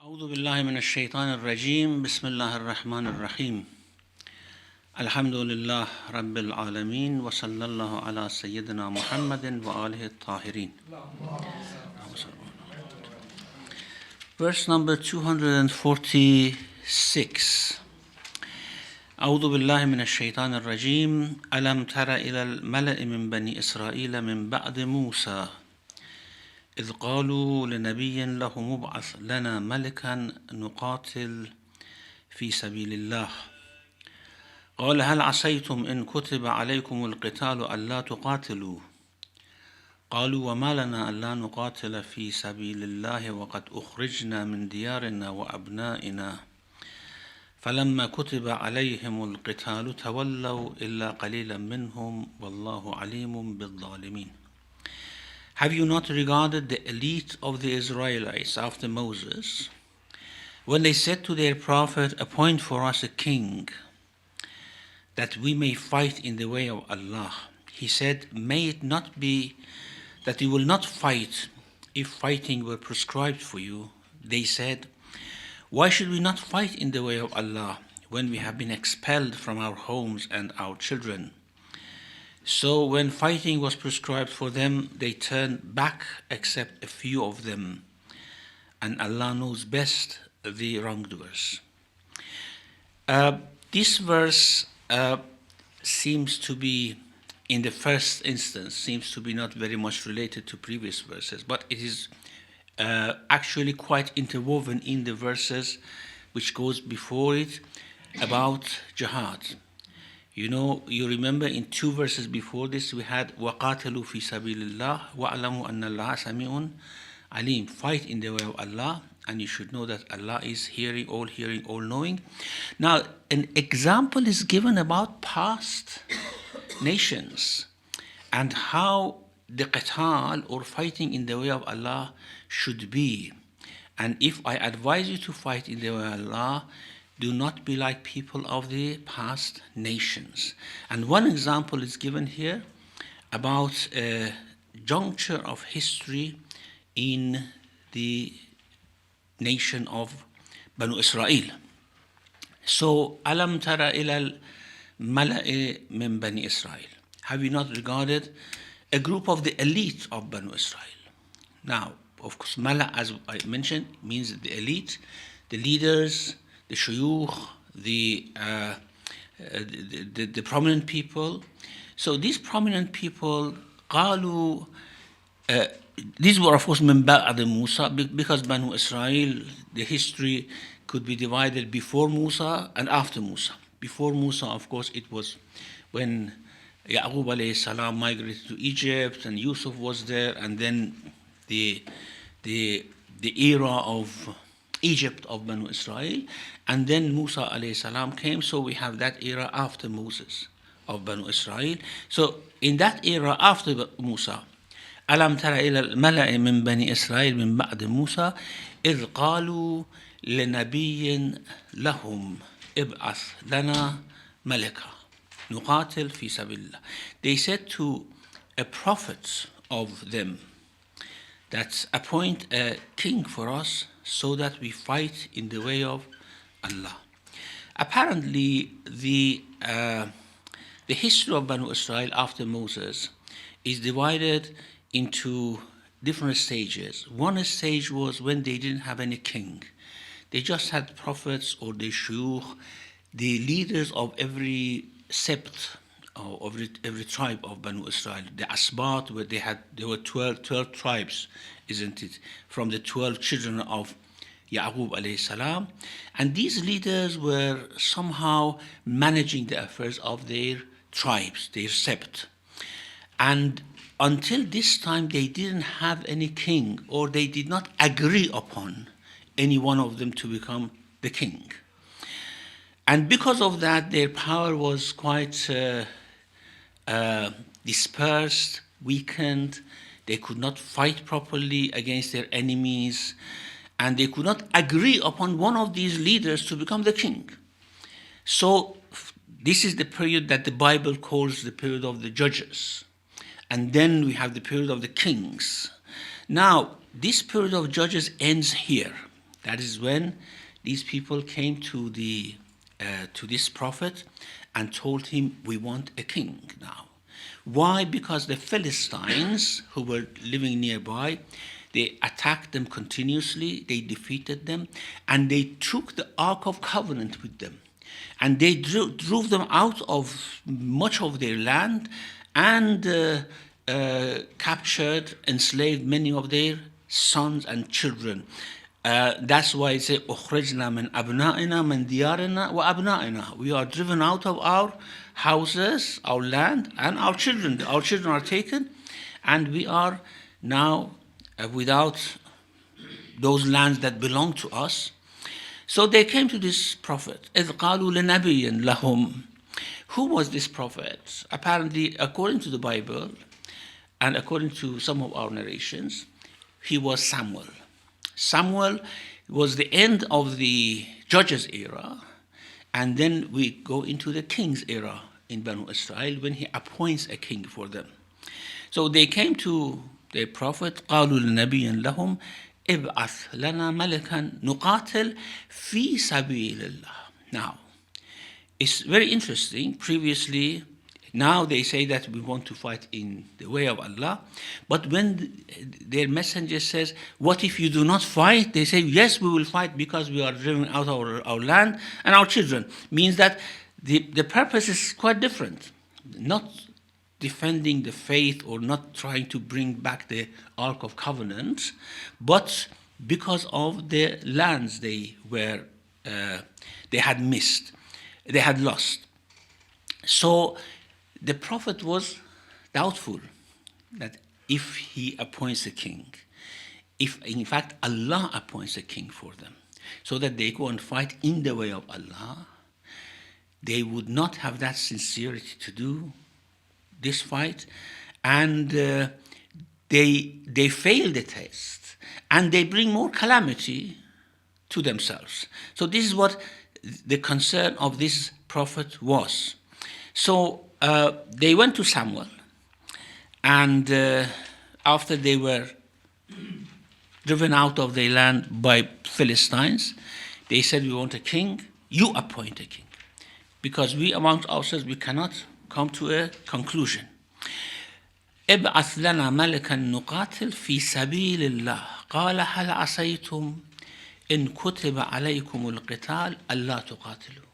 أعوذ بالله من الشيطان الرجيم بسم الله الرحمن الرحيم الحمد لله رب العالمين وصلى الله على سيدنا محمد وآله الطاهرين. Verse number 246. أعوذ بالله من الشيطان الرجيم ألم تر إلى الملأ من بني إسرائيل من بعد موسى إذ قالوا لنبي له مبعث لنا ملكا نقاتل في سبيل الله قال هل عسيتم إن كتب عليكم القتال ألا تقاتلوا قالوا وما لنا ألا نقاتل في سبيل الله وقد أخرجنا من ديارنا وأبنائنا فلما كتب عليهم القتال تولوا إلا قليلا منهم والله عليم بالظالمين. Have you not regarded the elite of the Israelites after Moses, when they said to their prophet, appoint for us a king, that we may fight in the way of Allah? He said, may it not be that you will not fight if fighting were prescribed for you. They said, why should we not fight in the way of Allah when we have been expelled from our homes and our children? So when fighting was prescribed for them, they turned back except a few of them. And Allah knows best the wrongdoers. This verse seems to be, in the first instance, seems to be not very much related to previous verses, but it is actually quite interwoven in the verses which goes before it about jihad. You know, you remember in two verses before this we had وَقَاتَلُوا فِي سَبِيلِ اللَّهِ وَأَعْلَمُوا أَنَّ اللَّهَ سَمِيعٌ عَلِيمٌ. Fight in the way of Allah, and you should know that Allah is hearing, all knowing. Now, an example is given about past nations and how the qital or fighting in the way of Allah should be. And if I advise you to fight in the way of Allah, do not be like people of the past nations. And one example is given here about a juncture of history in the nation of Banu Israel. So, Alam tara ilal mala'i min Bani Israel. Have you not regarded a group of the elite of Banu Israel? Now, of course, mala, as I mentioned, means the elite, the leaders, the shuyukh, the prominent people. So these prominent people, قالوا, these were of course من بعد Musa, because Banu Israel, the history could be divided before Musa and after Musa. Before Musa, of course, it was when Ya'qub alayhi salam migrated to Egypt and Yusuf was there, and then the era of Egypt of Banu Israel, and then Musa alayhi salam came, so we have that era after Moses of Banu Israel. So in that era after Musa, ألم تر إلى الملأ من بني إسرائيل من بعد موسى إذ قالوا لنبي لهم ابعث لنا ملكا نقاتل في سبيل الله. They said to a prophet of them that appoint a king for us so that we fight in the way of Allah. Apparently, the history of Banu Israel after Moses is divided into different stages. One stage was when they didn't have any king. They just had prophets or the shuyukh, the leaders of every sept, of every tribe of Banu Israel. The Asbat, where there were 12 tribes, isn't it? From the 12 children of Ya'qub alayhi salam. And these leaders were somehow managing the affairs of their tribes, their sept. And until this time, they didn't have any king, or they did not agree upon any one of them to become the king. And because of that, their power was quite dispersed, weakened. They could not fight properly against their enemies, and they could not agree upon one of these leaders to become the king. So this is the period that the Bible calls the period of the judges. And then we have the period of the kings. Now, this period of judges ends here. That is when these people came to this prophet and told him, we want a king now. Why? Because the Philistines who were living nearby, they attacked them continuously, they defeated them, and they took the Ark of Covenant with them. And they drove them out of much of their land and captured, enslaved many of their sons and children. That's why it says, أخرجنا من أبنائنا من ديارنا وأبنائنا. We are driven out of our houses, our land, and our children. Our children are taken, and we are now without those lands that belong to us. So they came to this prophet. إذ قالوا لنبي لهم. Who was this prophet? Apparently, according to the Bible, and according to some of our narrations, he was Samuel. Samuel was the end of the judges era, and then we go into the king's era in Banu Israel when he appoints a king for them. So they came to the prophet, قالوا لنبي لهم ابعث لنا ملكا نقاتل في سبيل الله. Now, it's very interesting. Previously, now they say that we want to fight in the way of Allah. But when their messenger says, what if you do not fight? They say, yes, we will fight because we are driven out of our land and our children. Means that the purpose is quite different. Not defending the faith or not trying to bring back the Ark of Covenant, but because of the lands they had missed, they had lost. So the prophet was doubtful that if he appoints a king, if in fact Allah appoints a king for them, so that they go and fight in the way of Allah, they would not have that sincerity to do this fight, and they fail the test, and they bring more calamity to themselves. So this is what the concern of this prophet was. So they went to Samuel, and after they were driven out of their land by Philistines, they said, we want a king, you appoint a king. Because we amongst ourselves, we cannot come to a conclusion. ابعث لنا ملكا نقاتل في سبيل الله قال هل عصيتم إن كتب عليكم القتال ألا تقاتلوا.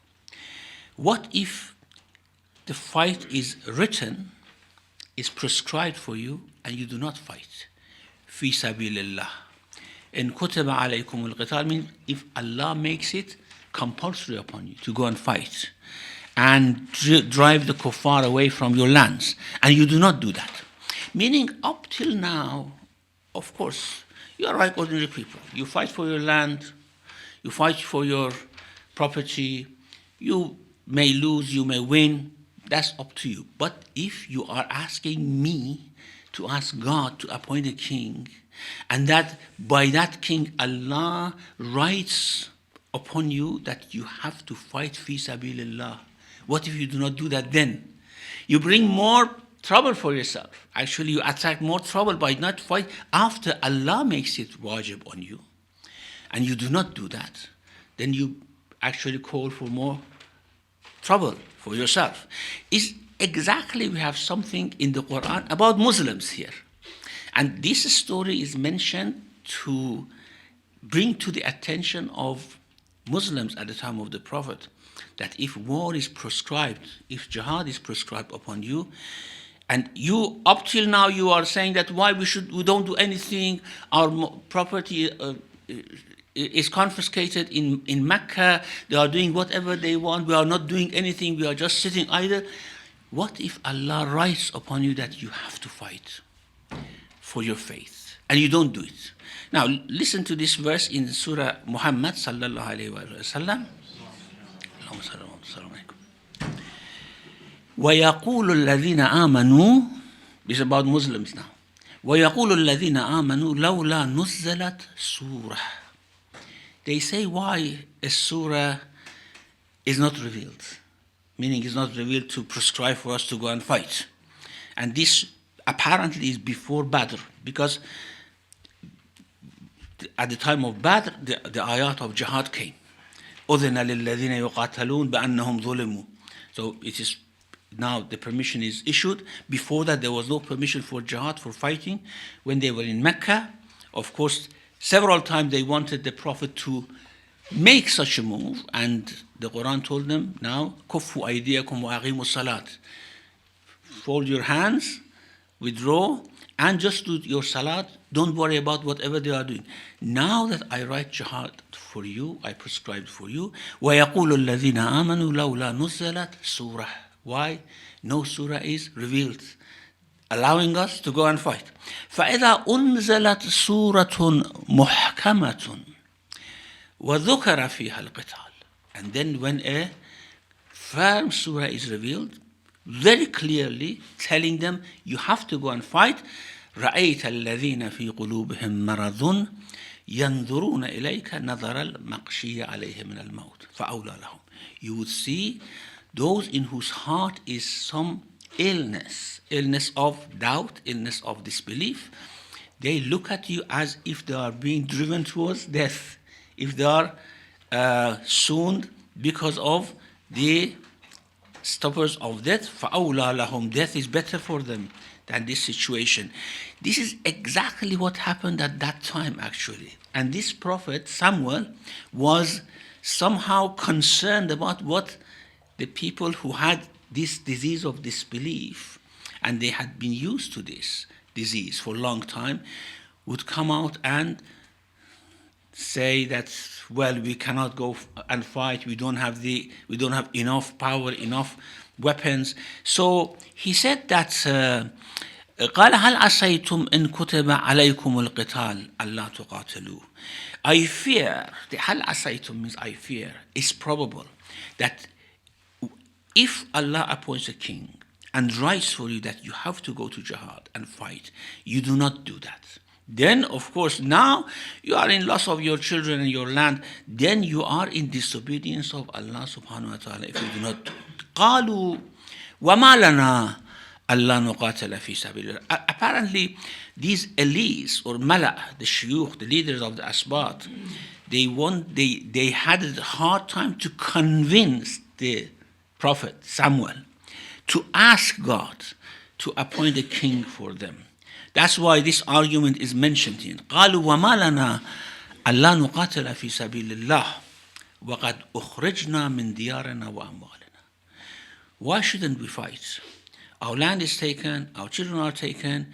What if the fight is written, is prescribed for you, and you do not fight? في سبيل الله. إن كتب عليكم القتال means if Allah makes it compulsory upon you to go and fight and drive the kuffar away from your lands, and you do not do that. Meaning, up till now, of course, you are like ordinary people. You fight for your land, you fight for your property, you may lose, you may win, that's up to you. But if you are asking me to ask God to appoint a king, and that by that king Allah writes upon you that you have to fight fi sabilillah, what if you do not do that then? You bring more trouble for yourself. Actually, you attract more trouble by not fight after Allah makes it wajib on you. And you do not do that. Then you actually call for more trouble for yourself. Is exactly, we have something in the Quran about Muslims here. And this story is mentioned to bring to the attention of Muslims at the time of the Prophet that if war is prescribed, if jihad is prescribed upon you, and you up till now you are saying that why we don't do anything, our property is confiscated in Mecca, they are doing whatever they want, we are not doing anything, we are just sitting idle. What if Allah writes upon you that you have to fight for your faith and you don't do it? Now listen to this verse in Surah Muhammad sallallahu alayhi wa sallam. وَيَقُولُ الَّذِينَ آمَنُوا, this is about Muslims now. وَيَقُولُ الَّذِينَ آمَنُوا لَوْلَا نُزَّلَتْ سُورَةٌ. They say why a surah is not revealed. Meaning it's not revealed to prescribe for us to go and fight. And this apparently is before Badr, because at the time of Badr, the ayat of jihad came. أذن للذين يقاتلون بأنهم ظلموا. So it is now the permission is issued. Before that, there was no permission for jihad, for fighting. When they were in Mecca, of course, several times they wanted the Prophet to make such a move, and the Quran told them, now, كفوا أيديكم وأقيموا الصلاة. Fold your hands, withdraw, and just do your salat. Don't worry about whatever they are doing. Now that I write jihad for you, I prescribed for you. وَيَقُولُ الَّذِينَ آمَنُوا لَوْلَا نُزَّلَتْ سُورَةٌ. Why? No surah is revealed, allowing us to go and fight. فَإِذَا أُنزَلَتْ سُورَةٌ مُحْكَمَةٌ وَذُكَرَ فِيهَا الْقِتَالِ. And then when a firm surah is revealed, very clearly telling them, you have to go and fight. رَأَيْتَ الَّذِينَ فِي قُلُوبِهِمْ مَرَضٌ يَنْظُرُونَ إِلَيْكَ نَظَرَ الْمَغْشِيِّ عَلَيْهِ مِنَ الْمَوْتِ فَأَوْلَى لَهُمْ. You would see those in whose heart is some illness of doubt, illness of disbelief. They look at you as if they are being driven towards death, if they are soon because of the stoppers of death. فَأَوْلَى لَهُمْ. Death is better for them than this situation. This is exactly what happened at that time, actually. And this prophet, Samuel, was somehow concerned about what the people who had this disease of disbelief, and they had been used to this disease for a long time, would come out and say that, well, we cannot go and fight, we don't have enough power, enough weapons. So he said that قال هل عسيتم إن كتب عليكم القتال ألا تقاتلوا. I fear, the هل عسيتم means I fear. It's probable that if Allah appoints a king and writes for you that you have to go to jihad and fight, you do not do that. Then, of course, now you are in loss of your children and your land. Then you are in disobedience of Allah subhanahu wa ta'ala if you do not do it. قالوا وما لنا ألا نقاتل في سبيل الله. Apparently, these elites or mala, the shuyukh, the leaders of the asbat, they had a hard time to convince the Prophet Samuel to ask God to appoint a king for them. That's why this argument is mentioned here. قالوا وما لنا ألا نقاتل في سبيل الله وقد أخرجنا من ديارنا وأموالنا. Why shouldn't we fight? Our land is taken, our children are taken,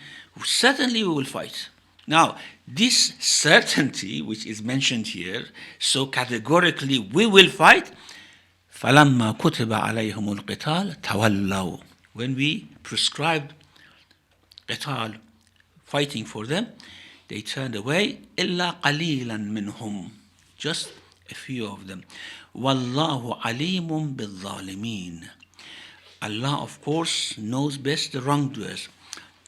certainly we will fight. Now, this certainty which is mentioned here, so categorically we will fight, فَلَمَّا كُتِبَ عَلَيْهِمُ الْقِتَالِ تَوَلَّوْا. When we prescribed qital, fighting for them, they turned away. إِلَّا قَلِيلًا مِّنْهُمْ. Just a few of them. وَاللَّهُ عَلِيمٌ بِالظَّالِمِينَ. Allah, of course, knows best the wrongdoers.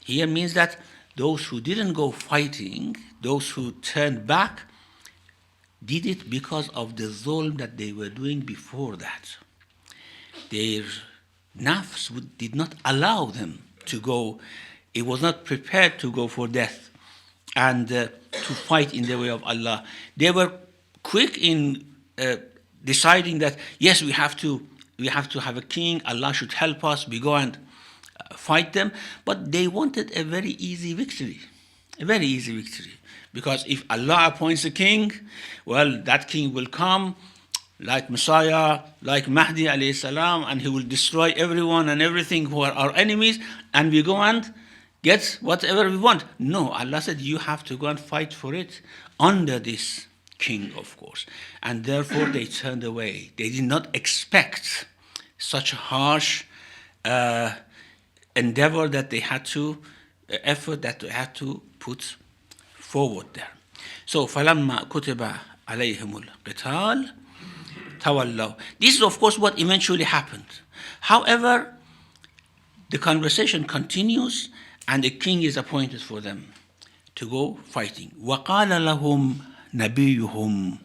Here means that those who didn't go fighting, those who turned back, did it because of the zulm that they were doing before that. Their nafs did not allow them to go. It was not prepared to go for death and to fight in the way of Allah. They were quick in deciding that, yes, we have to have a king, Allah should help us, we go and fight them. But they wanted a very easy victory. Because if Allah appoints a king, well, that king will come like Messiah, like Mahdi alayhi salam, and he will destroy everyone and everything who are our enemies, and we go and get whatever we want. No, Allah said you have to go and fight for it under this king, of course. And therefore they turned away. They did not expect such a harsh endeavor that they had to, effort that they had to put forward there. So, فَلَمَّا كُتِبَ عَلَيْهِمُ الْقِتَالِ تَوَلَّوْا. This is, of course, what eventually happened. However, the conversation continues, and a king is appointed for them to go fighting. وَقَالَ لَهُمْ نَبِيُّهُمْ.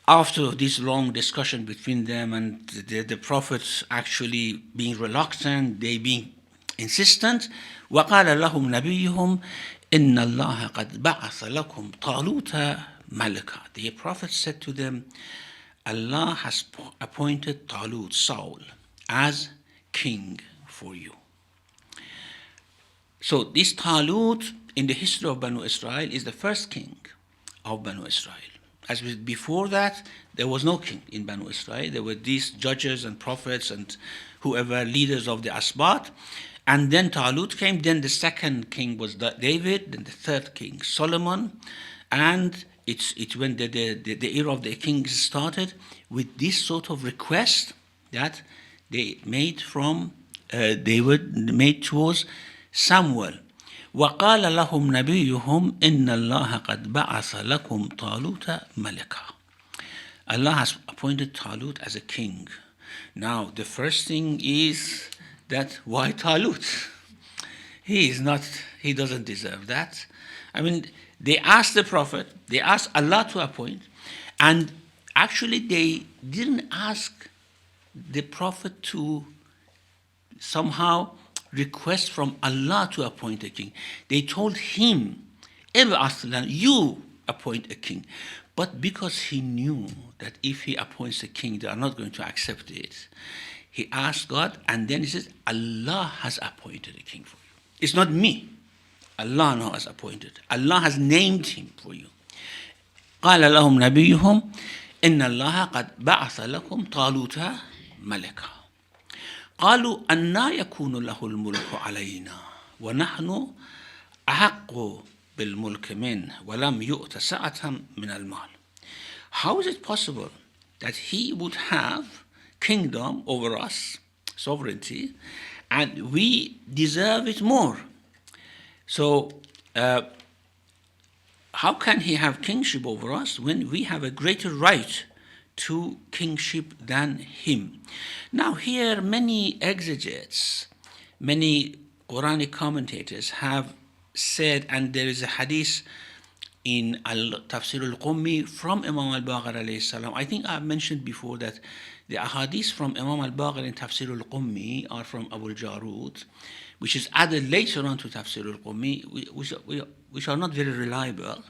After this long discussion between them and the prophets actually being reluctant, they being insistent, وَقَالَ لَهُمْ نَبِيُّهُمْ إِنَّ اللَّهَ قَدْ بَعَثَ لَكُمْ طَالُوتَ مَلِكًا. The Prophet said to them, Allah has appointed Talut, Saul, as king for you. So this Talut in the history of Banu Israel is the first king of Banu Israel. As before that, there was no king in Banu Israel. There were these judges and prophets and whoever leaders of the Asbat. And then Talut came. Then the second king was David. Then the third king, Solomon. And it's when the era of the kings started with this sort of request that they made from made towards Samuel. وقال لهم نبيهم إن الله قد بعث لكم طالوت ملكا. Allah has appointed Talut as a king. Now the first thing is that why Talut? He doesn't deserve that. I mean, they asked the Prophet, they asked Allah to appoint, and actually they didn't ask the Prophet to somehow request from Allah to appoint a king. They told him, you appoint a king. But because he knew that if he appoints a king, they are not going to accept it, he asked God, and then he says, Allah has appointed a king for you. It's not me. Allah now has appointed. Allah has named him for you. قال لهم نبيهم إن الله قد بعث لكم طالوت ملكا. قالوا أنا يكون له الملك علينا ونحن أحق بالملك منه ولم يؤت سعة من المال. How is it possible that he would have kingdom over us, sovereignty, and we deserve it more? So how can he have kingship over us when we have a greater right to kingship than him? Now here many exegetes, many Quranic commentators have said, and there is a hadith in Tafsir al-Qummi from Imam al-Baqir alayhi salam. I think I've mentioned before that the ahadith from Imam al-Baqir in Tafsir al-Qummi are from Abu al-Jarud, which is added later on to Tafsir al-Qummi, which are not very reliable.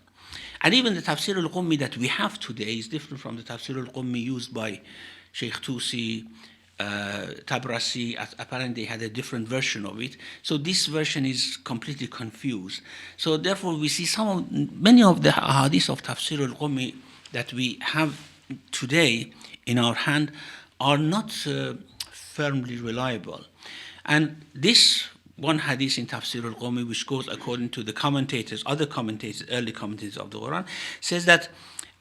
And even the Tafsir al-Qummi that we have today is different from the Tafsir al-Qummi used by Sheikh Tusi, Tabrasi. Apparently they had a different version of it. So this version is completely confused. So therefore we see many of the hadiths of Tafsir al-Qummi that we have today in our hand are not firmly reliable. And this one hadith in Tafsir al-Qummi, which goes according to the commentators, other commentators, early commentators of the Quran, says that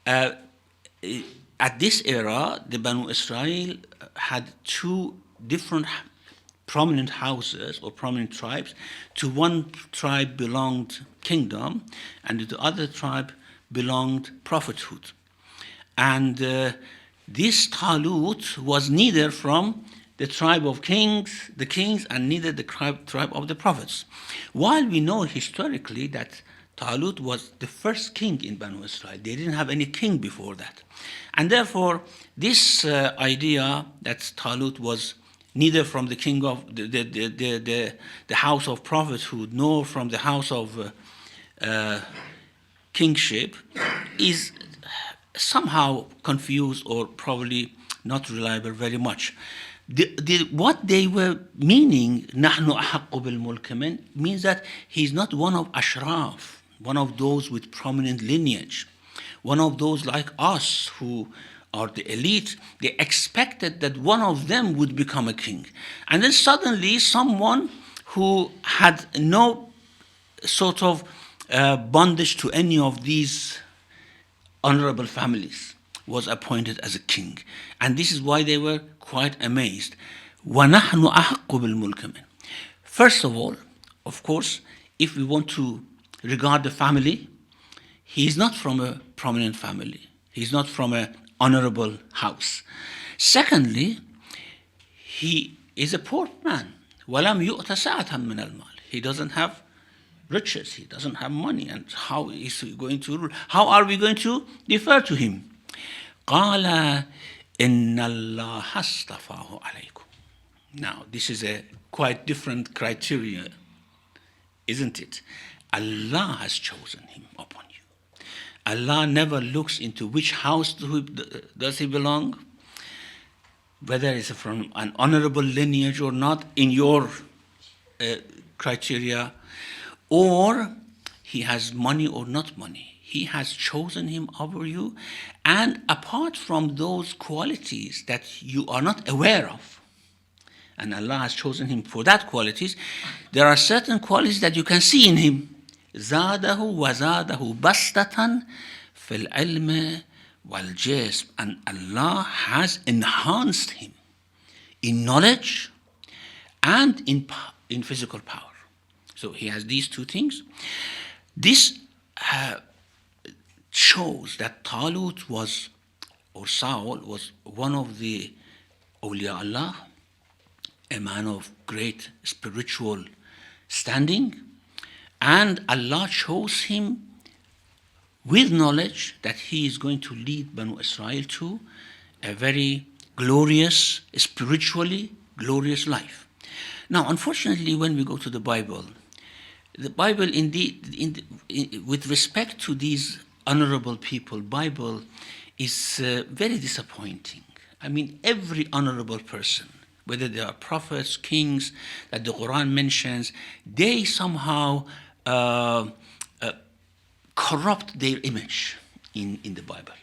at this era, the Banu Israel had two different prominent houses or prominent tribes. To one tribe belonged kingdom, and to the other tribe belonged prophethood. And this Talut was neither from the tribe of the kings, and neither the tribe of the prophets. While we know historically that Talut was the first king in Banu Israel, they didn't have any king before that. And therefore, this idea that Talut was neither from the king of the house of prophethood nor from the house of kingship is somehow confused or probably not reliable very much. What they were meaning, نحن أحق بالملك من, means that he's not one of Ashraf, one of those with prominent lineage, one of those like us who are the elite. They expected that one of them would become a king. And then suddenly someone who had no sort of bondage to any of these honorable families was appointed as a king. And this is why they were quite amazed. وَنَحْنُ أَحَقُّ بِالْمُلْكِ مِنْ. First of all, of course, if we want to regard the family, he is not from a prominent family. He is not from an honorable house. Secondly, he is a poor man. وَلَمْ يُؤْتَ سَعَةً مِنَ الْمَالِ. He doesn't have riches, he doesn't have money, and how is he going to rule? How are we going to defer to him? قَالَ إِنَّ اللَّهَ اصْطَفَاهُ عَلَيْكُمْ. Now, this is a quite different criteria, isn't it? Allah has chosen him upon you. Allah never looks into which house does he belong, whether it's from an honorable lineage or not in your criteria, or he has money or not money. He has chosen him over you, and apart from those qualities that you are not aware of, and Allah has chosen him for that qualities, there are certain qualities that you can see in him. زَادَهُ وَزَادَهُ بَسْطَةً فِي الْعِلْمِ وَالْجِسْمِ. And Allah has enhanced him in knowledge and in physical power. So he has these two things. This shows that Talut or Saul was one of the awliya Allah, a man of great spiritual standing, and Allah chose him with knowledge that he is going to lead Banu Israel to a very glorious, spiritually glorious life. Now, unfortunately, when we go to the Bible indeed, with respect to these honorable people, Bible is very disappointing. I mean, every honorable person, whether they are prophets, kings, that the Quran mentions, they somehow corrupt their image in the Bible,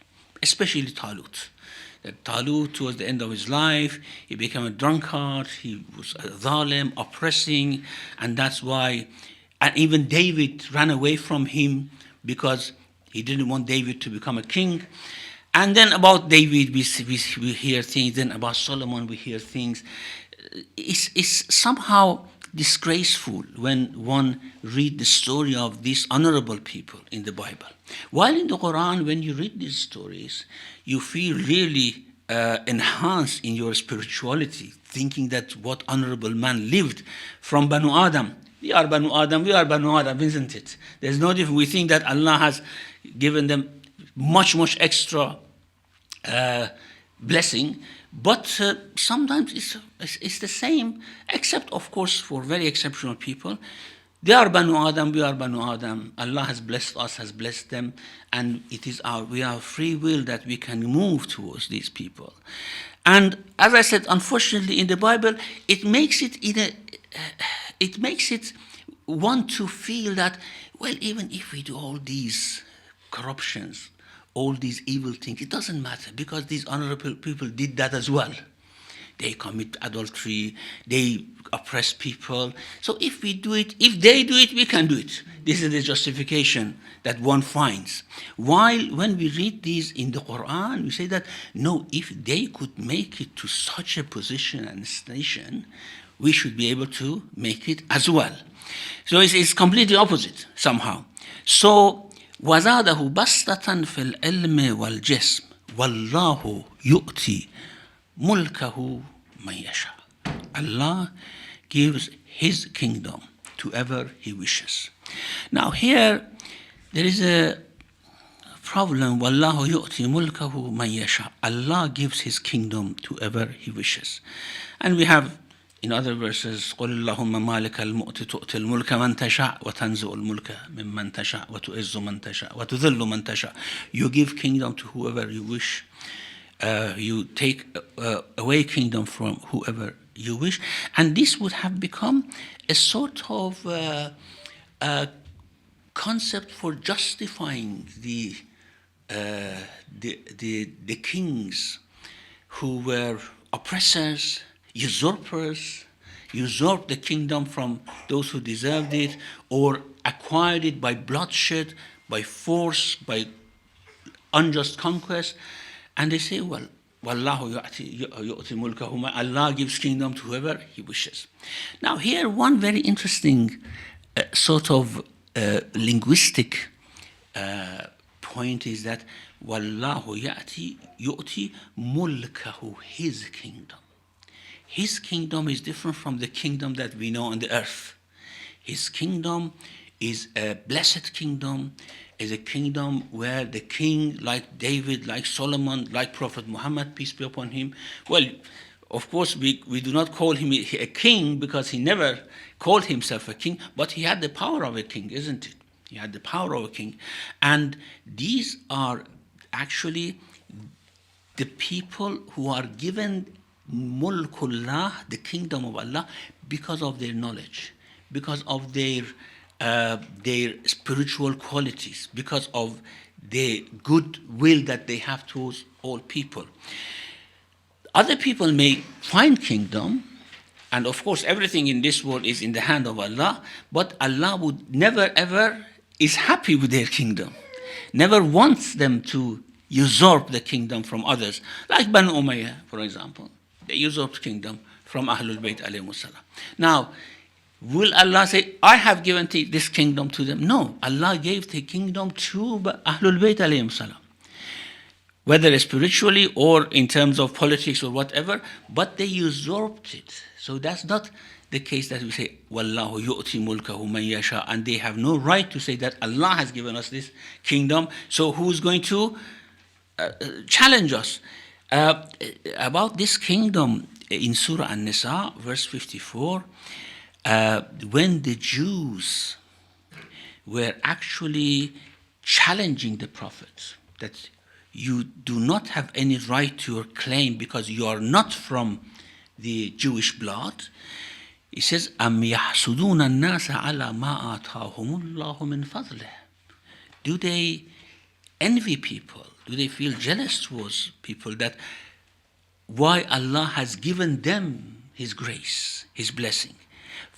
especially Talut. That Talut, towards the end of his life, he became a drunkard, he was a zalim, oppressing, and that's why, and even David ran away from him because he didn't want David to become a king. And then about David, we hear things. Then about Solomon, we hear things. It's somehow disgraceful when one read the story of these honorable people in the Bible. While in the Quran, when you read these stories, you feel really enhanced in your spirituality, thinking that what honorable man lived from Banu Adam. We are Banu Adam, isn't it? There's no difference. We think that Allah has given them much extra blessing, but sometimes it's the same, except of course for very exceptional people. They are Banu Adam, we are Banu Adam. Allah has blessed us, has blessed them, and we have free will that we can move towards these people. And as I said, unfortunately, in the Bible, it makes it want to feel that, well, even if we do all these corruptions, all these evil things, it doesn't matter, because these honorable people did that as well. They commit adultery, they oppress people. So if they do it, we can do it. This is the justification that one finds. While when we read these in the Quran, we say that, no, if they could make it to such a position and station, we should be able to make it as well. So it's completely opposite somehow. So, وَزَادَهُ بَسْطَةً فِي الْعِلْمِ وَالْجِسْمِ وَاللَّهُ يُؤْتِي مُلْكَهُ مَنْ يَشَاءُ. Allah gives his kingdom to whoever he wishes. Now here, there is a problem. وَاللَّهُ يُؤْتِي مُلْكَهُ مَنْ يَشَاءُ. Allah gives his kingdom to whoever he wishes. And we have in other verses, قُلِ اللَّهُمَّ مَالِكَ الْمُؤْتِ تُؤْتِ الْمُلْكَ مَنْ تَشَاءُ وَتَنْزِعُ الْمُلْكَ مِمَّنْ تَشَاءُ وَتُعِزُّ مَنْ تَشَاءُ وَتُذِلُّ مَنْ تَشَاءُ. You give kingdom to whoever you wish. You take away kingdom from whoever you wish. And this would have become a sort of concept for justifying the kings who were oppressors, usurpers, usurped the kingdom from those who deserved it, or acquired it by bloodshed, by force, by unjust conquest. And they say, well, وَاللَّهُ يُؤْتِي مُلْكَهُ. Allah gives kingdom to whoever he wishes. Now here, one very interesting sort of linguistic point is that وَاللَّهُ يُؤْتِي مُلْكَهُ, his kingdom. His kingdom is different from the kingdom that we know on the earth. His kingdom is a blessed kingdom, is a kingdom where the king, like David, like Solomon, like Prophet Muhammad, peace be upon him. Well, of course, we do not call him a king because he never called himself a king, but he had the power of a king, isn't it? He had the power of a king. And these are actually the people who are given mulkullah, the kingdom of Allah, because of their knowledge, because of their spiritual qualities, because of the good will that they have towards all people. Other people may find kingdom, and of course everything in this world is in the hand of Allah, but Allah would never ever is happy with their kingdom, never wants them to usurp the kingdom from others, like Banu Umayyah, for example. They usurped kingdom from Ahlul Bayt alayhimus salam. Now, will Allah say, I have given this kingdom to them? No, Allah gave the kingdom to Ahlul Bayt alayhimus salam, whether spiritually or in terms of politics or whatever, but they usurped it. So that's not the case that we say, Wallahu yu'ti mulkahu man yasha, and they have no right to say that Allah has given us this kingdom, so who's going to challenge us? About this kingdom, in Surah An-Nisa, verse 54, when the Jews were actually challenging the Prophet, that you do not have any right to your claim because you are not from the Jewish blood, he says, أَمْ يَحْسُدُونَ النَّاسَ عَلَى مَا آتَاهُمُ اللَّهُ مِنْ فَضْلِهِ. Do they envy people? Do they feel jealous towards people that why Allah has given them His grace, His blessing?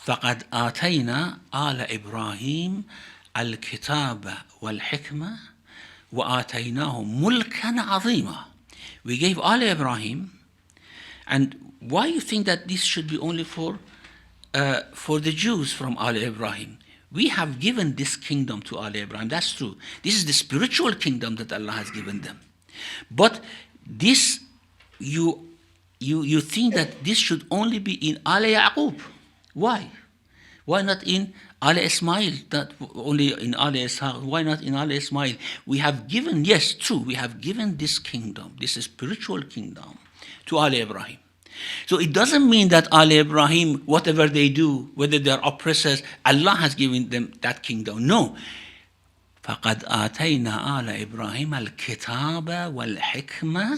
فَقَدْ آتَيْنَا آلَ إِبْرَاهِيمَ الْكِتَابَ وَالْحِكْمَةَ وَآتَيْنَاهُمْ مُلْكًا عَظِيمًا. We gave Al Ibrahim, and why you think that this should be only for the Jews from Al Ibrahim? We have given this kingdom to Al Ibrahim. That's true. This is the spiritual kingdom that Allah has given them. But this, you think that this should only be in Al Yaqub. Why? Why not in Al Ismail? That only in Al Ishaq. Why not in Al Ismail? We have given, yes, true, we have given this kingdom, this spiritual kingdom, to Al Ibrahim. So it doesn't mean that Al Ibrahim, whatever they do, whether they are oppressors, Allah has given them that kingdom. No. فَقَدْ آتَيْنَا آلَ إِبْرَاهِيمَ الْكِتَابَ وَالْحِكْمَةَ.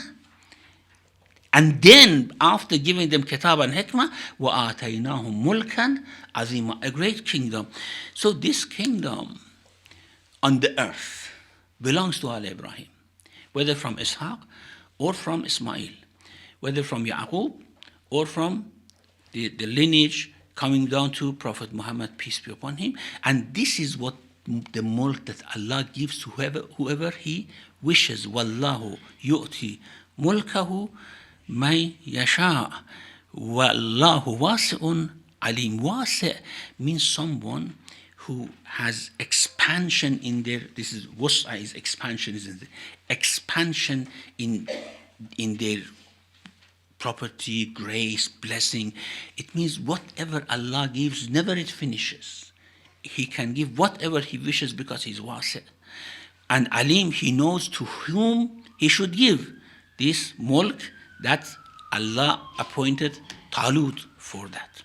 And then, after giving them kitab and hikmah, وَآتَيْنَاهُمْ مُلْكًا عَظِيمًا, a great kingdom. So this kingdom on the earth belongs to Al Ibrahim, whether from Ishaq or from Ismail, whether from Yaqub or from the lineage coming down to Prophet Muhammad, peace be upon him. And this is what the mulk that Allah gives to whoever He wishes. Wallahu yu'ti mulkahu man yasha. Wallahu wasi'un alim. Wasi' means someone who has expansion in their, this is wus'a, is expansion, isn't it? Expansion in their property, grace, blessing. It means whatever Allah gives, never it finishes. He can give whatever He wishes because He's wasi'. And alim, He knows to whom He should give this mulk that Allah appointed Talut for that.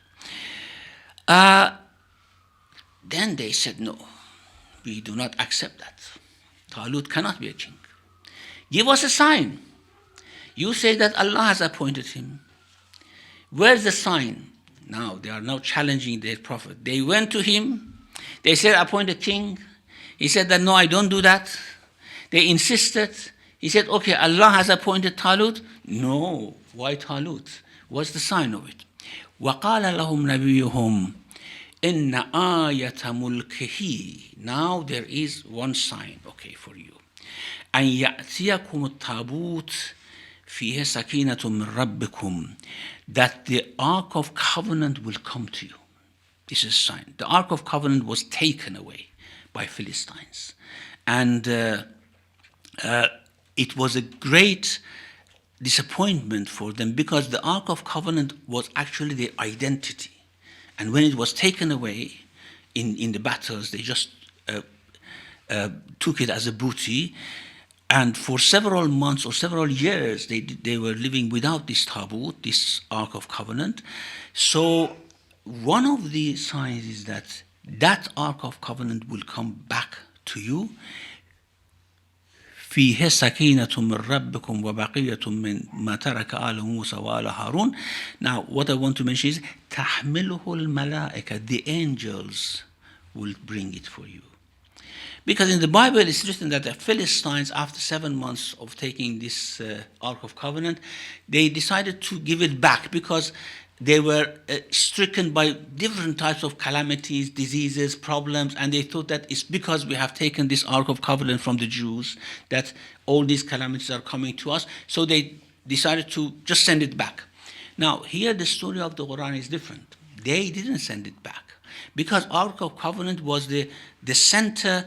Then they said, no, we do not accept that. Talut cannot be a king. Give us a sign. You say that Allah has appointed him. Where's the sign? Now, they are now challenging their prophet. They went to him. They said, appoint a king. He said that, no, I don't do that. They insisted. He said, okay, Allah has appointed Talut. No, why Talut? What's the sign of it? وَقَالَ لَهُمْ نَبِيُّهُمْ إِنَّ آيَةَ مُلْكِهِ. Now there is one sign, okay, for you. أَنْ يَأْتِيَكُمُ التَّابُوتُ فِيهِ سَكِينَةٌ مِّن رَبِّكُمْ. That the Ark of Covenant will come to you. This is a sign. The Ark of Covenant was taken away by Philistines. And it was a great disappointment for them because the Ark of Covenant was actually their identity. And when it was taken away in the battles, they just took it as a booty. And for several months or several years, they were living without this tabut, this Ark of Covenant. So one of the signs is that Ark of Covenant will come back to you. فيه سكينة من ربكم وبقية من ما ترك آل موسى وآل هارون. Now, what I want to mention is تحمله الملائكة. The angels will bring it for you. Because in the Bible it's written that the Philistines, after 7 months of taking this Ark of Covenant, they decided to give it back because they were stricken by different types of calamities, diseases, problems, and they thought that it's because we have taken this Ark of Covenant from the Jews that all these calamities are coming to us. So they decided to just send it back. Now, here the story of the Quran is different. They didn't send it back because Ark of Covenant was the center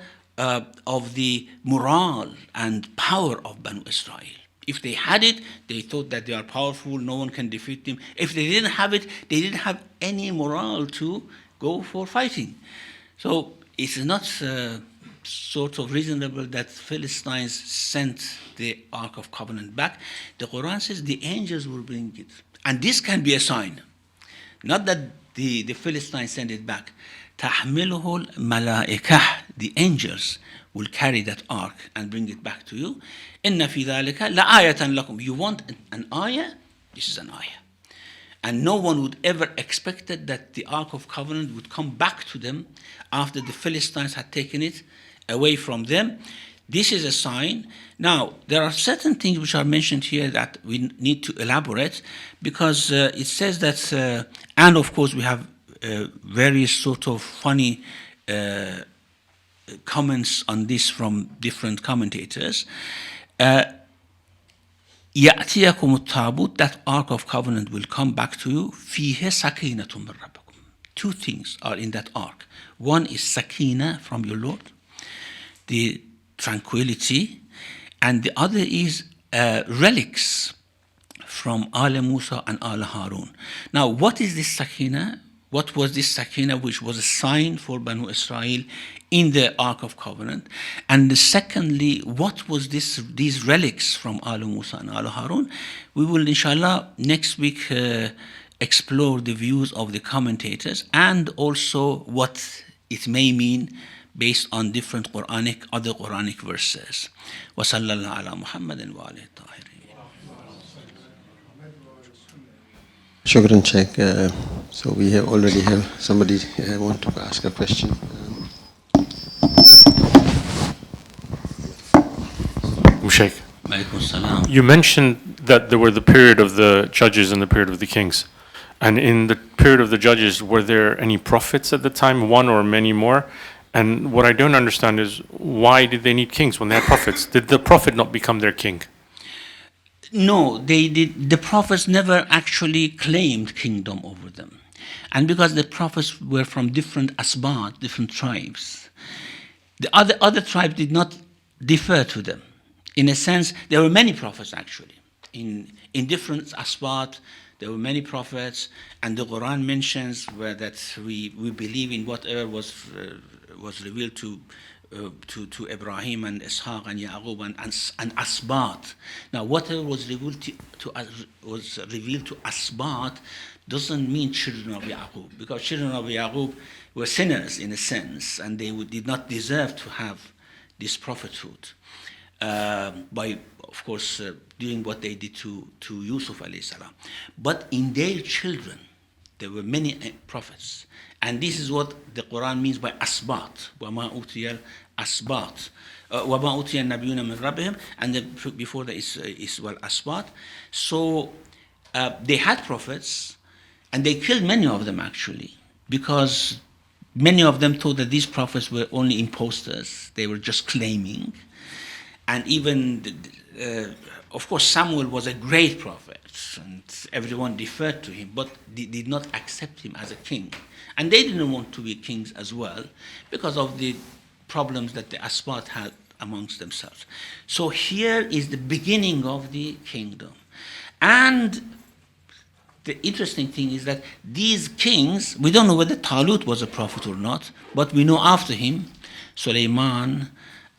of the morale and power of Banu Israel. If they had it, they thought that they are powerful, no one can defeat them. If they didn't have it, they didn't have any morale to go for fighting. So it's not sort of reasonable that Philistines sent the Ark of Covenant back. The Quran says the angels will bring it. And this can be a sign. Not that the Philistines send it back. تحمله الملائكة. The angels will carry that ark and bring it back to you. إن في ذلك لآية لكم. You want an ayah? This is an ayah. And no one would ever expected that the Ark of Covenant would come back to them after the Philistines had taken it away from them. This is a sign. Now, there are certain things which are mentioned here that we need to elaborate because it says that, and of course we have various sort of funny comments on this from different commentators. يأتيكم التابوت, that Ark of Covenant will come back to you. فيه سكينة من ربكم. Two things are in that ark. One is sakina from your Lord, the tranquility, and the other is relics from Al Musa and Al Harun. Now, what is this sakina? What was this sakina, which was a sign for Banu Israel in the Ark of Covenant? And secondly, what was these relics from Al Musa and Al Harun? We will, inshallah, next week explore the views of the commentators and also what it may mean based on different other Quranic verses. Wa sallallahu ala Muhammadin wa alihi tahirin. Shukran, Shaykh. So we already have somebody want to ask a question. Shaykh, you mentioned that there were the period of the judges and the period of the kings. And in the period of the judges, were there any prophets at the time, one or many more? And what I don't understand is, why did they need kings when they had prophets? Did the prophet not become their king? No, they did. The prophets never actually claimed kingdom over them. And because the prophets were from different asbat, different tribes, the other tribes did not defer to them. In a sense, there were many prophets actually. In different asbat, there were many prophets, and the Quran mentions that we believe in whatever was revealed to Ibrahim and Ishaq and Yaqub and Asbat. Now, whatever was revealed to Asbat doesn't mean children of Yaqub, because children of Yaqub were sinners in a sense, and they did not deserve to have this prophethood by, of course, doing what they did to Yusuf alayhi salam. But in their children, there were many prophets. And this is what the Quran means by asbat. وَمَا أُوتِيَ الْأَسْبَاطِ وَمَا أُوتِيَ النَّبِيُّونَ مِنْ رَبِّهِمْ. And before that is well, asbat. So they had prophets, and they killed many of them actually, because many of them thought that these prophets were only imposters. They were just claiming. And even, of course, Samuel was a great prophet, and everyone deferred to him, but they did not accept him as a king. And they didn't want to be kings as well because of the problems that the Asbat had amongst themselves. So here is the beginning of the kingdom. And the interesting thing is that these kings, we don't know whether Talut was a prophet or not, but we know after him, Sulaiman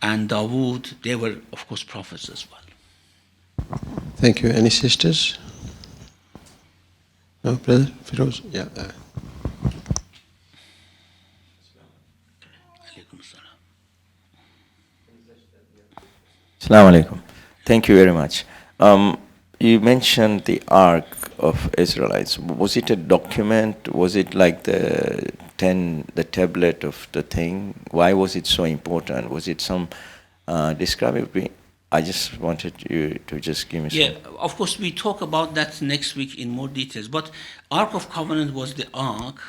and Dawood, they were, of course, prophets as well. Thank you. Any sisters? No, brother? Firoz? Yeah. Assalamu alaikum. Thank you very much. You mentioned the Ark of Israelites. Was it a document? Was it like the tablet of the thing? Why was it so important? Was it some, describe it? I just wanted you to just give me some. Yeah, of course, we talk about that next week in more details. But Ark of Covenant was the ark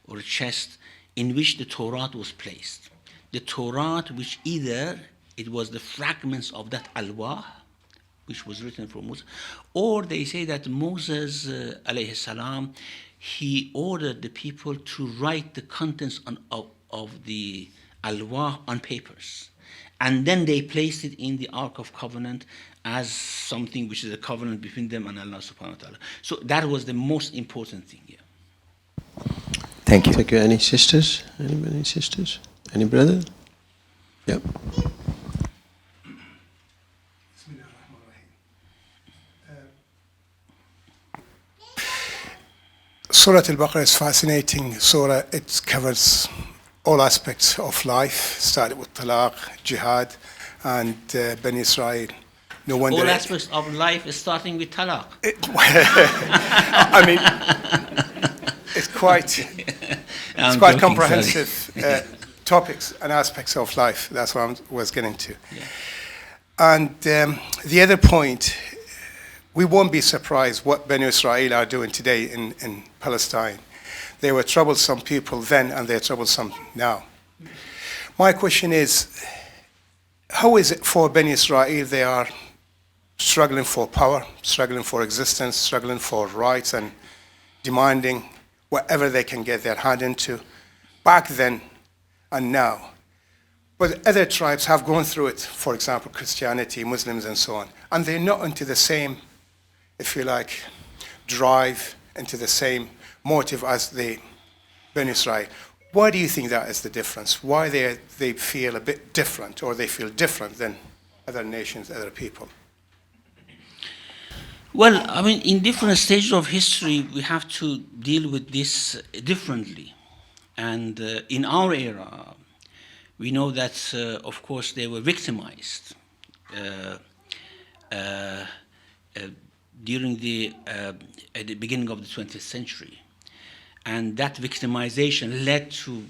or a chest in which the Torah was placed. The Torah, which either it was the fragments of that alwah, which was written for Moses, or they say that Moses, alayhi salam, he ordered the people to write the contents of the alwah on papers. And then they placed it in the Ark of Covenant as something which is a covenant between them and Allah subhanahu wa ta'ala. So that was the most important thing here. Thank you. Thank you. Any sisters? Any sisters? Any brother? Yep. Surah Al-Baqarah is fascinating. Surah, it covers all aspects of life, started with talaq, jihad, and Bani Israel. No wonder. All aspects of life is starting with talaq. I mean, it's quite comprehensive topics and aspects of life. That's what I was getting to. Yeah. And the other point, we won't be surprised what Bani Israel are doing today in Palestine. They were troublesome people then, and they're troublesome now. My question is, how is it for Bani Israel? They are struggling for power, struggling for existence, struggling for rights, and demanding whatever they can get their hand into, back then and now. But other tribes have gone through it, for example, Christianity, Muslims, and so on, and they're not into the same, if you like, drive, into the same motive as the Bani Israel. Why do you think that is the difference? Why they feel a bit different, or they feel different than other nations, other people? Well, I mean, in different stages of history, we have to deal with this differently. And in our era, we know that, of course, they were victimized during at the beginning of the 20th century. And that victimization led to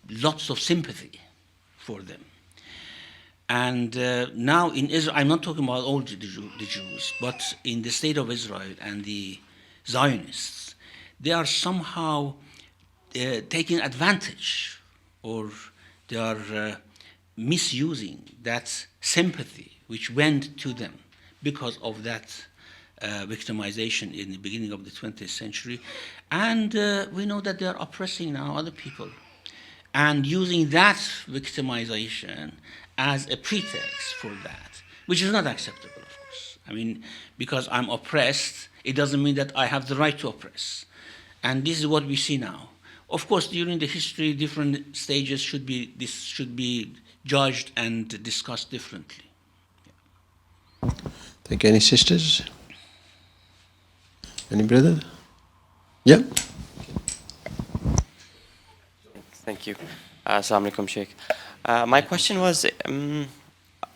lots of sympathy for them. And now in Israel, I'm not talking about all the Jews, but in the state of Israel and the Zionists, they are somehow taking advantage, or they are misusing that sympathy which went to them because of that victimization in the beginning of the 20th century. And we know that they are oppressing now other people and using that victimization as a pretext for that, which is not acceptable, of course. I mean, because I'm oppressed, it doesn't mean that I have the right to oppress. And this is what we see now. Of course, during the history, different stages should be judged and discussed differently. Yeah. Thank you. Any sisters? Any brother? Yeah. Thank you. Assalamu alaikum, Sheikh. My question was,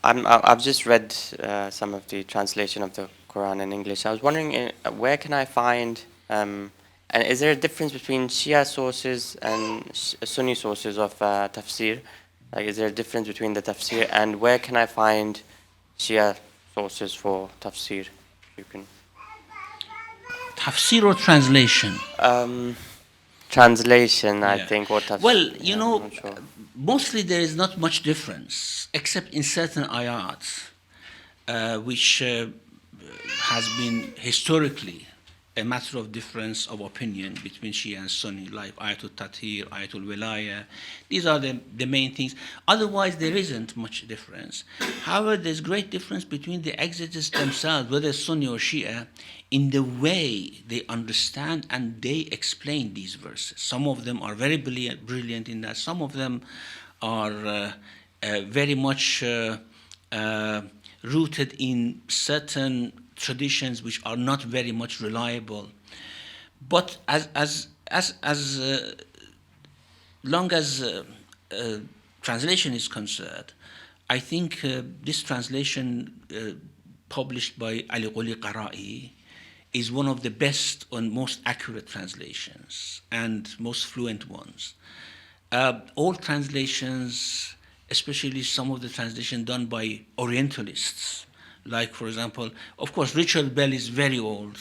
I've just read some of the translation of the Quran in English. I was wondering, where can I find, and is there a difference between Shia sources and Sunni sources of tafsir? Like, is there a difference between the tafsir, and where can I find Shia sources for tafsir? You can. Tafsir or translation? Translation, Yeah. I think, or tafsir. Well, you know, I'm not sure. mostly there is not much difference, except in certain ayat, which has been historically a matter of difference of opinion between Shia and Sunni, like Ayatul Tathir, Ayatul Wilaya. These are the main things. Otherwise, there isn't much difference. However, there's great difference between the exegetes themselves, whether Sunni or Shia, in the way they understand and they explain these verses. Some of them are very brilliant in that. Some of them are very much rooted in certain traditions which are not very much reliable. But as long as translation is concerned, I think this translation published by Ali Quli Qarai is one of the best and most accurate translations and most fluent ones. All translations, especially some of the translations done by Orientalists, like, for example, of course, Richard Bell is very old,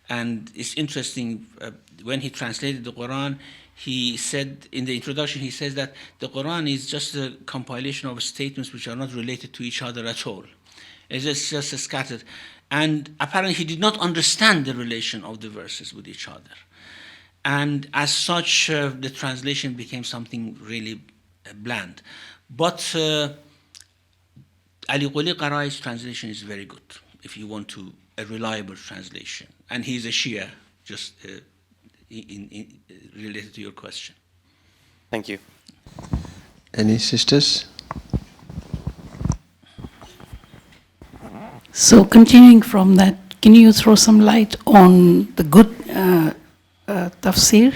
and it's interesting, when he translated the Quran, he said, in the introduction, he says that the Quran is just a compilation of statements which are not related to each other at all. It's just scattered. And apparently he did not understand the relation of the verses with each other. And as such, the translation became something really bland. But Ali Quli Qarai's translation is very good, if you want a reliable translation. And he's a Shia, just related to your question. Thank you. Any sisters? So continuing from that, can you throw some light on the good tafsir,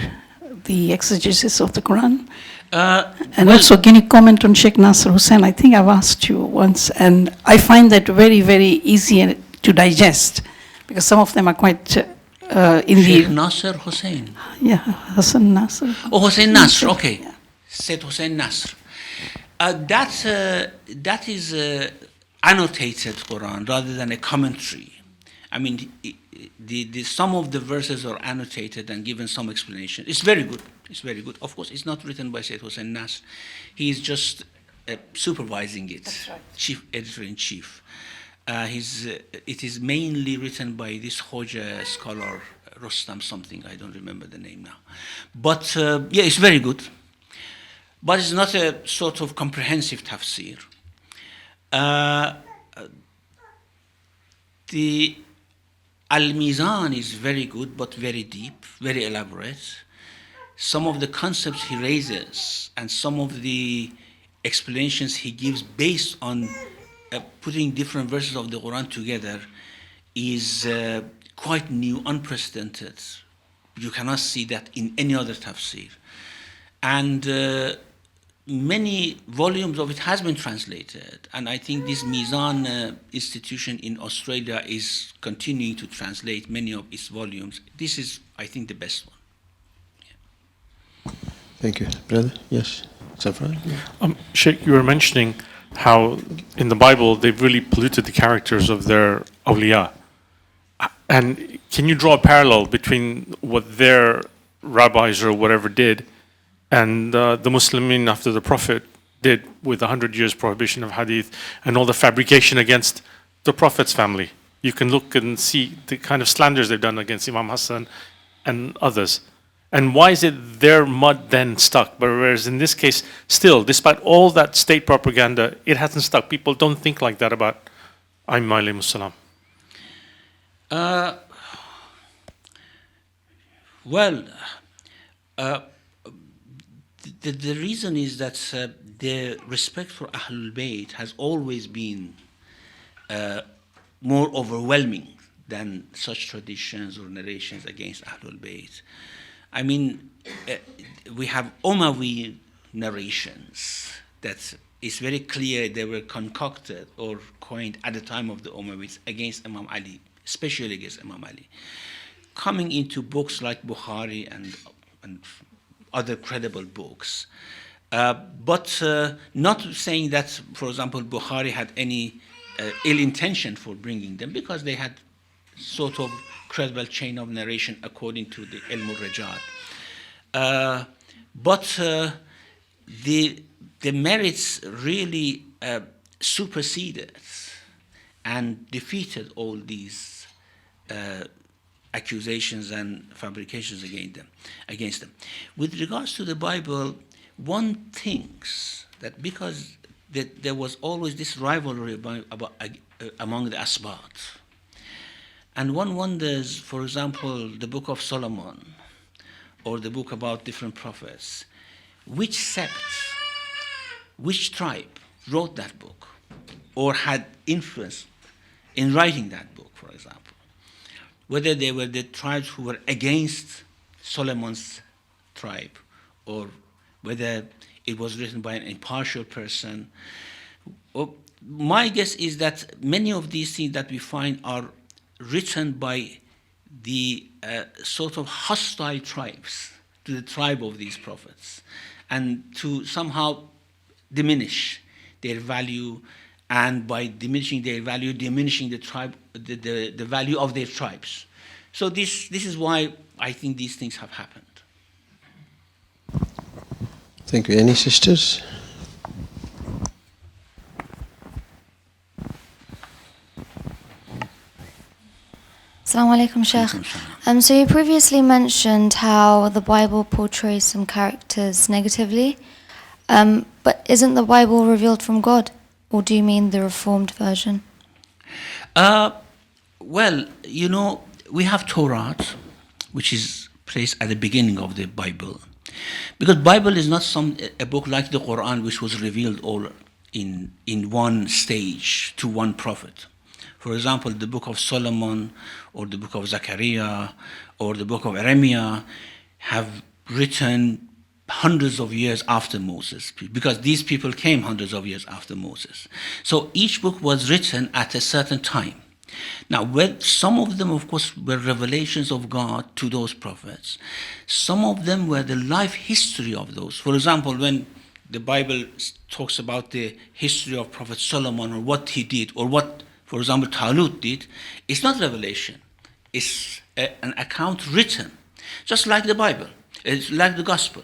the exegesis of the Quran? And also, can you comment on Sheikh Nasr Hussain? I think I've asked you once, and I find that very, very easy to digest, because some of them are quite in Sheikh Nasr Hussain. Yeah, Hassan Nasr. Oh, Hussain Nasr, okay. Yeah. Said Hussain Nasr. That is annotated Quran rather than a commentary. I mean, some of the verses are annotated and given some explanation. It's very good. It's very good. Of course, it's not written by Sayyid Hussain Nasr. He is just supervising it. That's right. Chief editor-in-chief. It is mainly written by this Hoja scholar, Rostam something. I don't remember the name now. But yeah, it's very good. But it's not a sort of comprehensive tafsir. The Al-Mizan is very good, but very deep, very elaborate. Some of the concepts he raises and some of the explanations he gives based on putting different verses of the Quran together is quite new, unprecedented. You cannot see that in any other tafsir. And many volumes of it has been translated, and I think this Mizan institution in Australia is continuing to translate many of its volumes. This is, I think, the best one. Yeah. Thank you. Brother? Yes. Safran? Sheikh, you were mentioning how in the Bible they've really polluted the characters of their awliya. And can you draw a parallel between what their rabbis or whatever did and the Muslimin after the Prophet did with 100 years prohibition of hadith and all the fabrication against the Prophet's family? You can look and see the kind of slanders they've done against Imam Hassan and others. And why is it their mud then stuck? But whereas in this case, still, despite all that state propaganda, it hasn't stuck. People don't think like that about Ayyim alayhimus salam. The reason is that the respect for Ahlul Bayt has always been more overwhelming than such traditions or narrations against Ahlul Bayt. I mean, we have Umayyad narrations that it's very clear they were concocted or coined at the time of the Umayyads against Imam Ali, especially against Imam Ali. Coming into books like Bukhari and other credible books. But not saying that, for example, Bukhari had any ill intention for bringing them, because they had sort of credible chain of narration according to the Ilm al-Rijal. But the merits really superseded and defeated all these accusations and fabrications against them. With regards to the Bible, one thinks that because there was always this rivalry among the Asbat, and one wonders, for example, the Book of Solomon or the book about different prophets, which sect, which tribe wrote that book or had influence in writing that book, for example. Whether they were the tribes who were against Solomon's tribe, or whether it was written by an impartial person, Well, my guess is that many of these things that we find are written by the sort of hostile tribes to the tribe of these prophets, and to somehow diminish their value, and by diminishing their value, diminishing the tribe, the value of their tribes. So this is why I think these things have happened. Thank you. Any sisters? Assalamu alaikum, Shaykh. So you previously mentioned how the Bible portrays some characters negatively, but isn't the Bible revealed from God, or do you mean the Reformed version? Well, you know, we have Torah, which is placed at the beginning of the Bible, because Bible is not a book like the Qu'ran, which was revealed all in one stage to one prophet. For example, the book of Solomon, or the book of Zechariah, or the book of Jeremiah have written hundreds of years after Moses, because these people came hundreds of years after Moses. So each book was written at a certain time. Now, some of them, of course, were revelations of God to those prophets. Some of them were the life history of those. For example, when the Bible talks about the history of Prophet Solomon, or what he did, or what, for example, Talut did, it's not revelation. It's an account written, just like the Bible. It's like the gospel.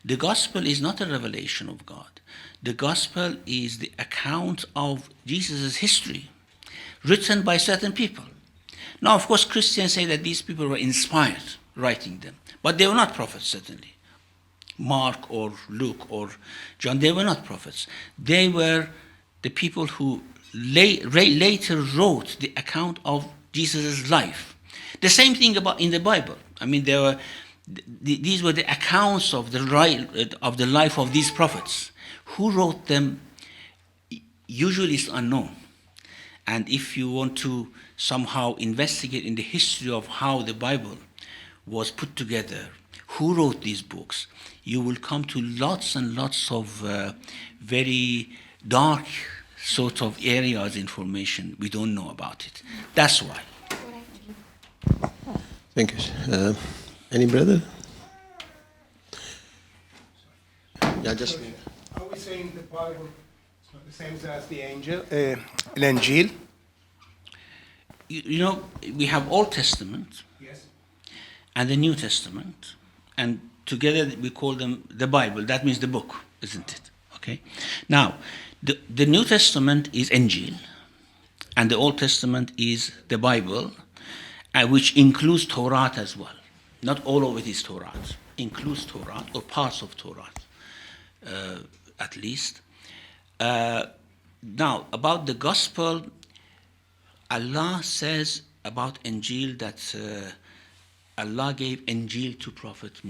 The gospel is not a revelation of God. The gospel is the account of Jesus' history, written by certain people. Now, of course, Christians say that these people were inspired writing them, but they were not prophets, certainly. Mark or Luke or John, they were not prophets. They were the people who later wrote the account of Jesus' life. The same thing about in the Bible. I mean, these were the accounts of the life of these prophets. Who wrote them usually is unknown. And if you want to somehow investigate in the history of how the Bible was put together, who wrote these books, you will come to lots and lots of very dark sort of areas, information we don't know about it. That's why. Thank you. Any brother? Yeah, just. Are we saying the Bible is not the same as the Injil? You know, we have Old Testament, Yes. and the New Testament, and together we call them the Bible. That means the book, isn't it? Okay. Now, the New Testament is Injil, and the Old Testament is the Bible, which includes Torah as well. Not all of it is Torah. Includes Torah, or parts of Torah, at least. Now, about the gospel, Allah says about Injil that Allah gave Injil to Prophet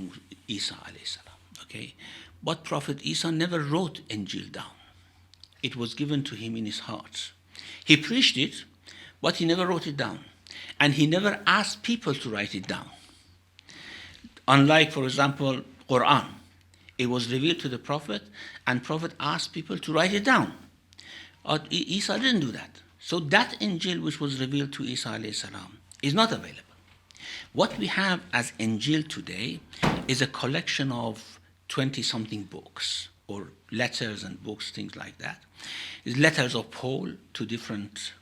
Isa alayhi salam. Okay, but Prophet Isa never wrote Injil down. It was given to him in his heart. He preached it, but he never wrote it down, and he never asked people to write it down. Unlike, for example, Qu'ran, it was revealed to the Prophet, and Prophet asked people to write it down. Isa didn't do that. So that Injil which was revealed to Isa alayhi salam is not available. What we have as Injil today is a collection of 20-something books, or letters and books, things like that. It's letters of Paul to different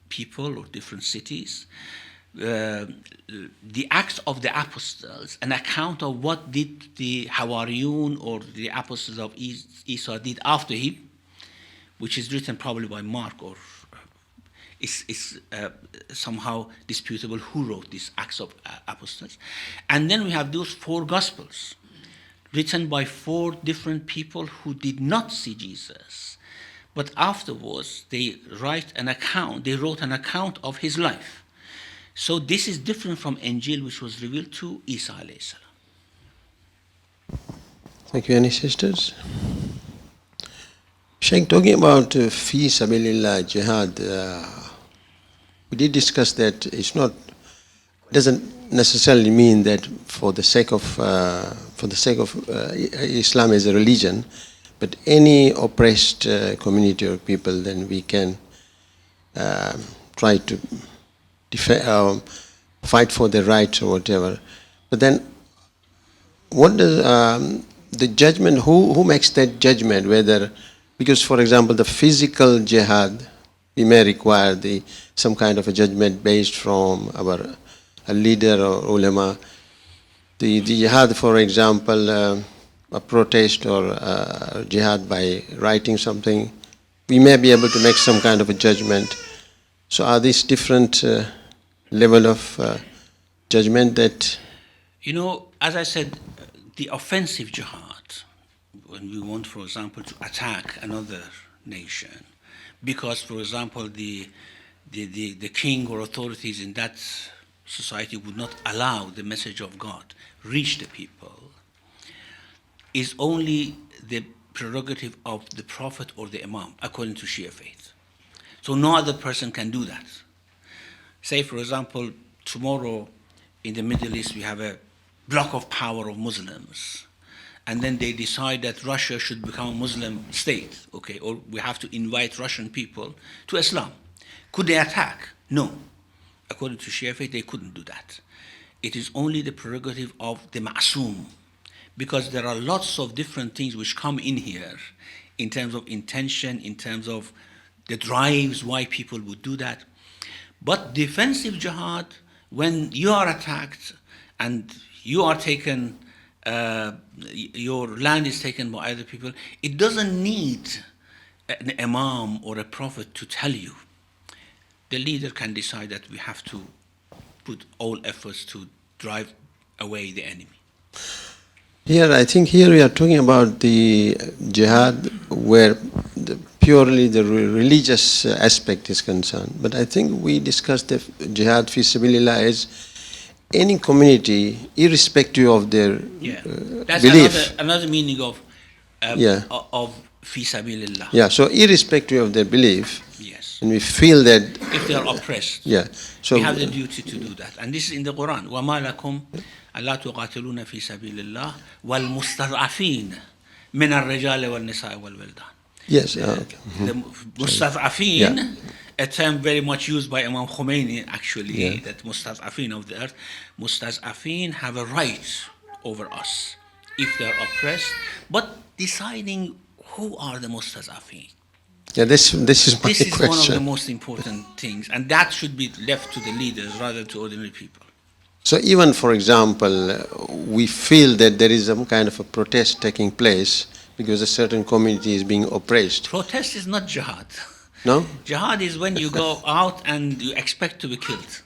people or different cities. The Acts of the Apostles, an account of what did the Hawariyun or the Apostles of Isa did after him, which is written probably by Mark, or is somehow disputable who wrote these Acts of Apostles. And then we have those 4 Gospels, written by 4 different people who did not see Jesus, but afterwards they wrote an account of his life. So this is different from Injil, which was revealed to Isa alayhi salam. Thank you. Any sisters? Shaykh, talking about fi sabilillah, jihad, we did discuss that doesn't necessarily mean that for the sake of Islam as a religion, But any oppressed community or people, then we can try to fight for their rights or whatever. But then, what does the judgment? Who makes that judgment? Whether, because for example, the physical jihad, we may require some kind of a judgment based from a leader or ulama. The jihad, for example, a protest or jihad by writing something, we may be able to make some kind of a judgment. So are these different level of judgment that? You know, as I said, the offensive jihad, when we want, for example, to attack another nation, because, for example, the king or authorities in that society would not allow the message of God reach the people, is only the prerogative of the prophet or the imam, according to Shia faith. So no other person can do that. Say, for example, tomorrow in the Middle East we have a block of power of Muslims, and then they decide that Russia should become a Muslim state, okay, or we have to invite Russian people to Islam. Could they attack? No. According to Shia faith, they couldn't do that. It is only the prerogative of the ma'soom, because there are lots of different things which come in here in terms of intention, in terms of the drives why people would do that. But defensive jihad, when you are attacked and you are taken, your land is taken by other people, it doesn't need an imam or a prophet to tell you. The leader can decide that we have to put all efforts to drive away the enemy. Here, I think here we are talking about the jihad where purely the religious aspect is concerned. But I think we discussed the jihad fi sabilillah as any community, irrespective of their That's belief. Another meaning of fi sabilillah. Yeah, so irrespective of their belief, yes, and we feel that if they are oppressed, so we have the duty to do that. And this is in the Quran. وَمَا لَكُمْ أَلَّا تُقَاتِلُونَ فِي سَبِيلِ اللَّهِ وَالْمُسْتَضْعَفِينَ مِنَ الرِّجَالِ وَالنِّسَاءِ وَالْوِلْدَانِ. Yes. Okay. The mustad'afin, a term very much used by Imam Khomeini, actually, that mustad'afin of the earth, mustad'afin have a right over us if they are oppressed, but deciding who are the mustad'afin. Yeah, this is my question. This is one of the most important things, and that should be left to the leaders rather than to ordinary people. So even, for example, we feel that there is some kind of a protest taking place because a certain community is being oppressed. Protest is not jihad. No? Jihad is when you go out and you expect to be killed.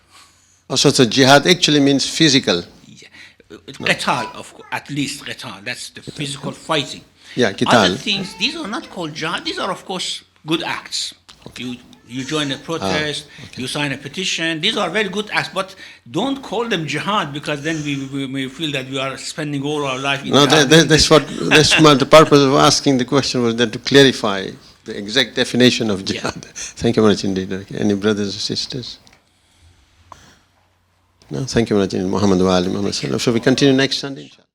Also, so jihad actually means physical. Yeah. Qital, of course, at least qital. That's the physical fighting. Yeah, qital. Other things, these are not called jihad. These are, of course, good acts. Okay. You join a protest, you sign a petition. These are very good acts, but don't call them jihad, because then we may feel that we are spending all our life in jihad. That's the purpose of asking the question, was that to clarify the exact definition of jihad. Yeah. Thank you very much indeed. Okay. Any brothers or sisters? No, thank you very much indeed. Muhammad wa ali Muhammad. So we continue next Sunday, inshallah.